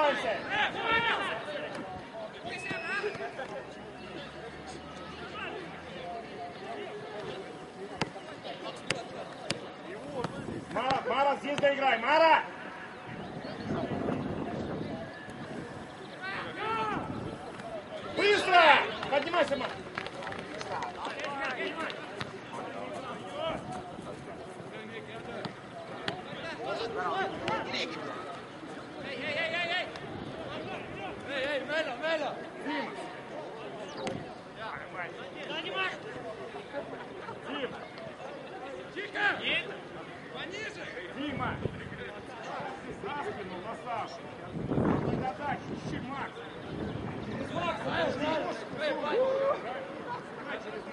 Закрываемся! Мара, здесь доиграй! Мара! Быстро! Поднимайся, Мара! Дима! За спину, на Сашу! Подать, ищи, Макс! Через Макса! Через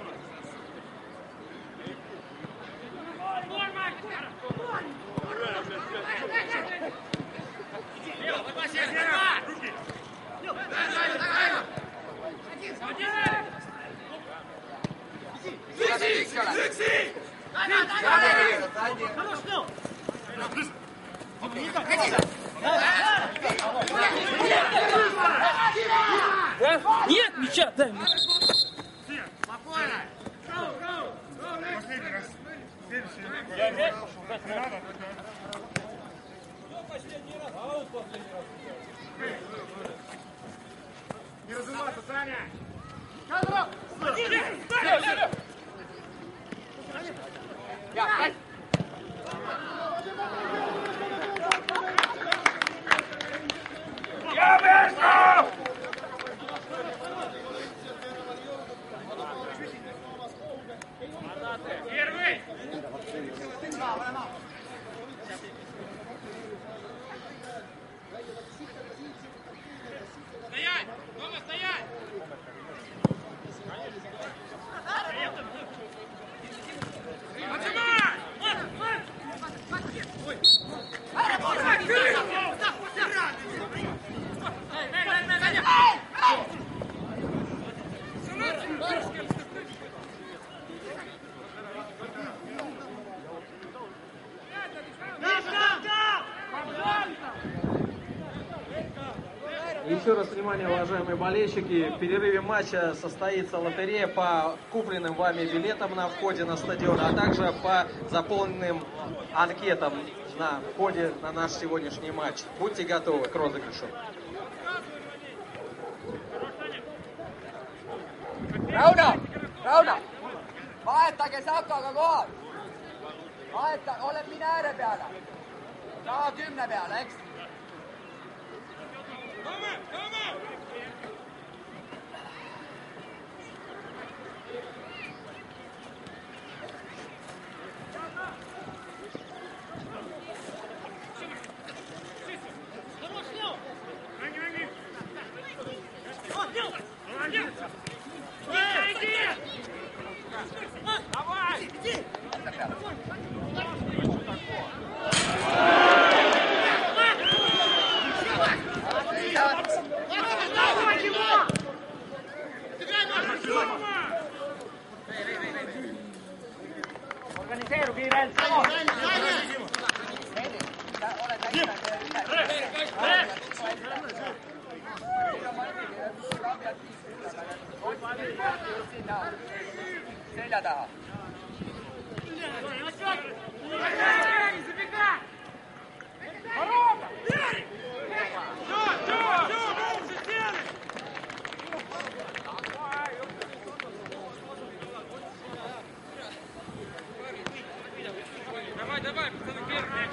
Нет, мяча, дай мне. Спокойно! Последний раз. Следующий. Не надо? Последний раз. А он последний раз. Не разрываться, Саня! Я вышел! Первый! Стоять! Дома стоять! Еще раз внимание, уважаемые болельщики, в перерыве матча состоится лотерея по купленным вами билетам на входе на стадион, а также по заполненным анкетам на входе на наш сегодняшний матч. Будьте готовы к розыгрышу. Rauno! Vahetage Sakaga kohal! Oled mine ääre peale! Taha 10 peale, eks? Organiseeru kiireelt! Selja taha. Давай, пацаны, первый.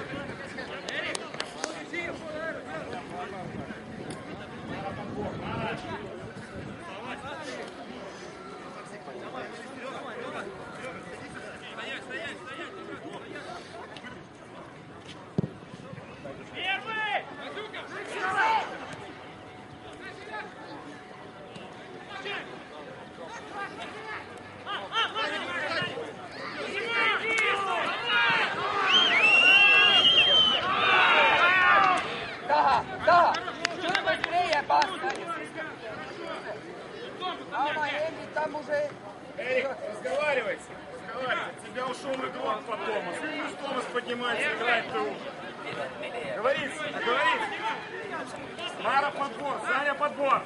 Taha! Чуть быстрее, пас! Давай, Эмиль, там уже... Эрик, разговаривайте. Тебя ушел игрок по Томас. Пусть Томас поднимается, играет ты. Говорите. Мара, подбор. Саня, подбор.